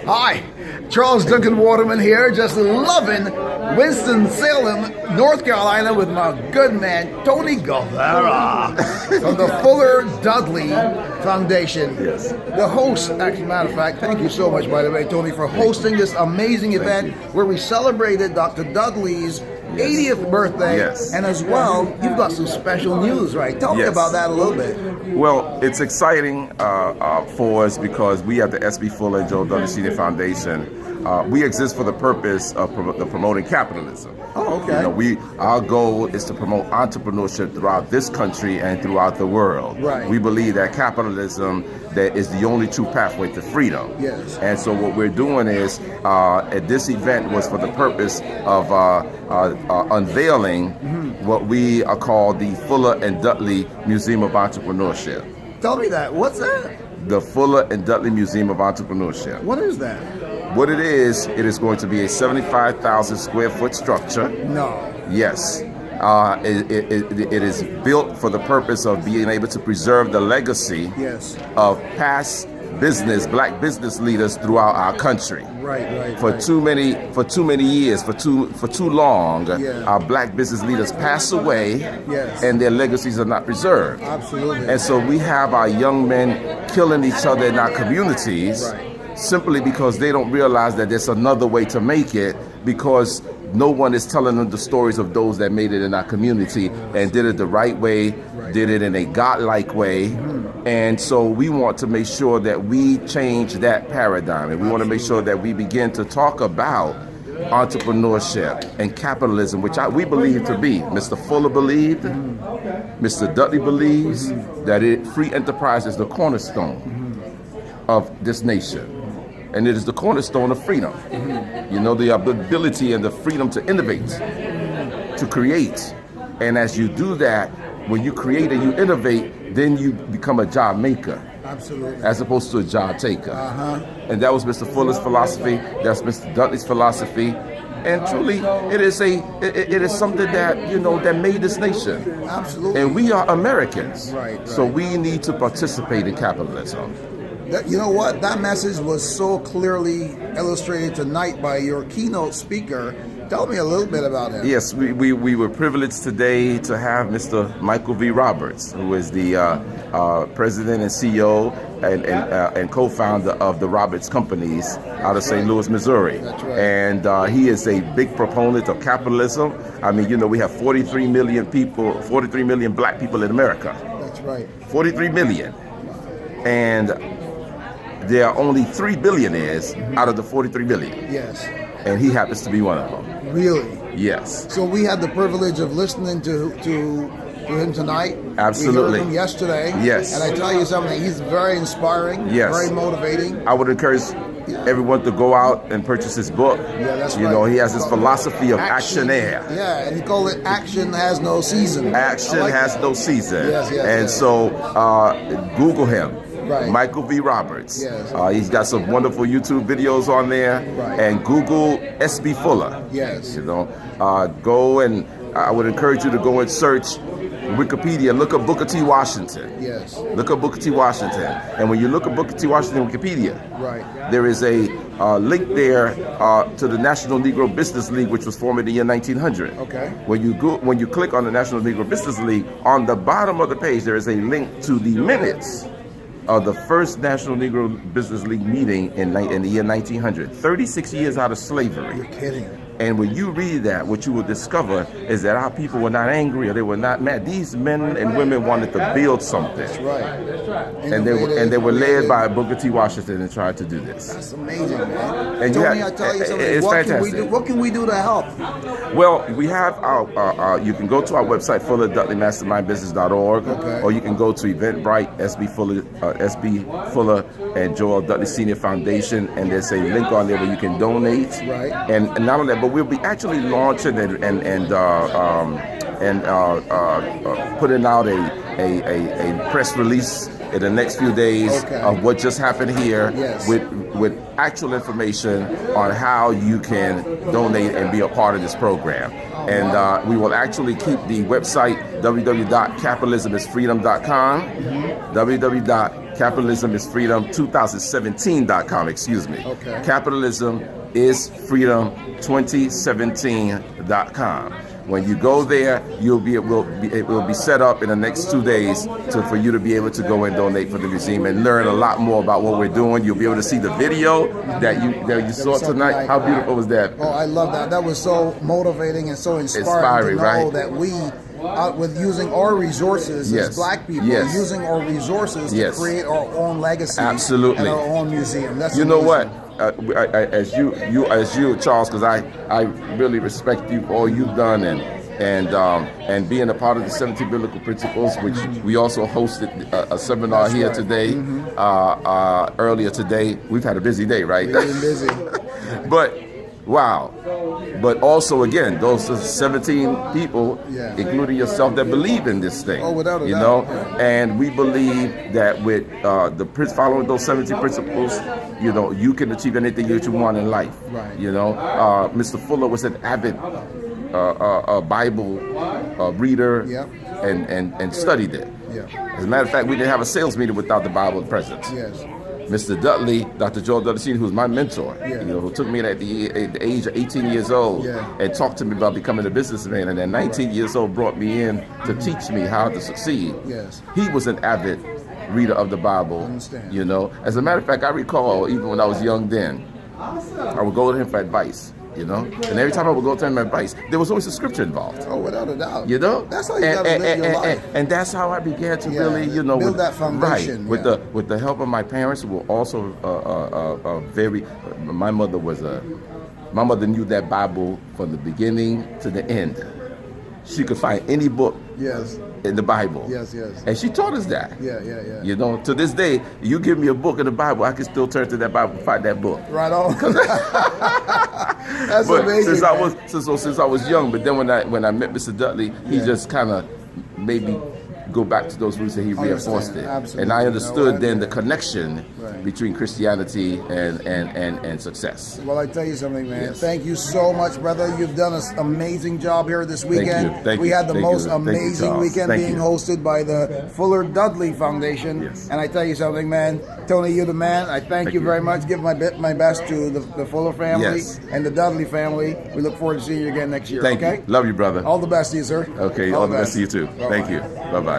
Hi, Charles Duncan Waterman here, just loving Winston-Salem, North Carolina with my good man, Tony Guevara from the Fuller Dudley Foundation. Yes. The host, as a matter of fact, thank you so much, by the way, Tony, for hosting this amazing event where we celebrated Dr. Dudley's 80th birthday. Yes. And as well, you've got some special news, right? Tell me about that a little bit. Well, it's exciting for us because we at the S.B. Fuller and Joel Dudley Senior Foundation, we exist for the purpose of promoting capitalism. Oh, okay. Our goal is to promote entrepreneurship throughout this country and throughout the world. Right. We believe that capitalism that is the only true pathway to freedom. Yes. And so what we're doing is, at this event was for the purpose of unveiling what we are called the Fuller and Dudley Museum of Entrepreneurship. Tell me that. What's that? The Fuller and Dudley Museum of Entrepreneurship. What is that? What it is going to be a 75,000 square foot structure. No. Yes. It is built for the purpose of being able to preserve the legacy of past black business leaders throughout our country. Right. For too many years, for too long, our black business leaders pass away, and their legacies are not preserved. Absolutely. And so we have our young men killing each other in our communities, simply because they don't realize that there's another way to make it, because no one is telling them the stories of those that made it in our community and did it the right way, did it in a godlike way. And so we want to make sure that we change that paradigm, and we want to make sure that we begin to talk about entrepreneurship and capitalism, which we believe to be. Mr. Fuller believed, Mr. Dudley believes that free enterprise is the cornerstone of this nation. And it is the cornerstone of freedom. The ability and the freedom to innovate, to create. And as you do that, when you create and you innovate, then you become a job maker. Absolutely. As opposed to a job taker. And that was Mr. Fuller's philosophy. That's Mr. Dudley's philosophy. And truly, it is something that, that made this nation. Absolutely. And we are Americans. Right. So we need to participate in capitalism. You know what? That message was so clearly illustrated tonight by your keynote speaker. Tell me a little bit about him. Yes, we were privileged today to have Mr. Michael V. Roberts, who is the president and CEO and co-founder of the Roberts Companies out of St. Louis, Missouri. That's right. And he is a big proponent of capitalism. I mean, we have 43 million black people in America. That's right. 43 million. And there are only 3 billionaires out of the 43 million. Yes. And he happens to be one of them. Really? Yes. So we had the privilege of listening to him tonight. Absolutely. We heard him yesterday. Yes. And I tell you something, he's very inspiring, very motivating. I would encourage everyone to go out and purchase his book. Yeah, that's right. He has his philosophy of actionaire. Yeah, and he called it Action Has No Season. Action has no season. Yes. So Google him. Right. Michael V. Roberts. Yes. He's got some wonderful YouTube videos on there. Right. And Google S.B. Fuller. Yes. Go and I would encourage you to go and search Wikipedia. Look up Booker T. Washington. Yes. Look up Booker T. Washington. And when you look at Booker T. Washington Wikipedia, there is a link there to the National Negro Business League, which was formed in the year 1900. Okay. When you click on the National Negro Business League, on the bottom of the page, there is a link to the minutes of the first National Negro Business League meeting in the year 1900, 36 years out of slavery. You're kidding. And when you read that, what you will discover is that our people were not angry or they were not mad. These men and women wanted to build something. That's right. And they were led by Booker T. Washington and tried to do this. That's amazing, man. And Tony, I tell you something. It's fantastic. What can we do to help? Well, we have our you can go to our website, fullerdudleymastermindbusiness.org, or you can go to Eventbrite, SB Fuller and Joel Dudley Senior Foundation, and there's a link on there where you can donate. Right. And not only that, but we'll be actually launching and putting out a press release in the next few days of what just happened here with actual information on how you can donate and be a part of this program. And we will actually keep the website www.capitalismisfreedom.com, www Capitalism is Freedom 2017.com, excuse me. Okay. Capitalism is Freedom 2017.com. When you go there, it will be set up in the next 2 days for you to be able to go and donate for the museum and learn a lot more about what we're doing. You'll be able to see the video that you saw tonight. How beautiful was that? Oh, I love that. That was so motivating and so inspiring to know right? that we, with using our resources as Black people, using our resources to create our own legacy, absolutely, and our own museum. That's you know amazing. what? As you, Charles, because I really respect you for all you've done and being a part of the 17 Biblical Principles, which we also hosted a seminar here today, earlier today. We've had a busy day, right? We've been busy. But wow. But also, again, those 17 people, including yourself, that believe in this thing. Oh, without a doubt. You know, and we believe that with following those 17 principles, you know, you can achieve anything that you want in life. Right. You know, Mr. Fuller was an avid Bible reader and studied it. As a matter of fact, we didn't have a sales meeting without the Bible present. Yes. Mr. Dudley, Dr. Joel Dudley, who's my mentor, you know, who took me at the age of 18 years old and talked to me about becoming a businessman, and at 19 years old brought me in to teach me how to succeed. Yes. He was an avid reader of the Bible. You know, as a matter of fact, I recall even when I was young then, I would go to him for advice. You know, and every time I would go to him for advice, there was always a scripture involved. Oh, without a doubt. You know, that's how you gotta live your life. And that's how I began to really, you know, build that foundation. Right, with the help of my parents, who were also very. My mother knew that Bible from the beginning to the end. She could find any book. In the Bible. Yes. And she taught us that. Yeah. You know, to this day, you give me a book in the Bible, I can still turn to that Bible and find that book. Right on. That's amazing. Since I was young, but then when I met Mr. Dudley, he just kind of made me go back to those roots and he reinforced it. Absolutely. And I understood then the connection between Christianity and success. Well, I tell you something, man. Thank you so much, brother. You've done an amazing job here this weekend. Thank you. We had the most amazing weekend being hosted by the Fuller Dudley Foundation. And I tell you something, man. Tony, you're the man. I thank you very much. Give my best to the Fuller family and the Dudley family. We look forward to seeing you again next year. Thank you. Love you, brother. All the best to you, sir. Okay, all the best to you too. Bye-bye. Thank you. Bye-bye.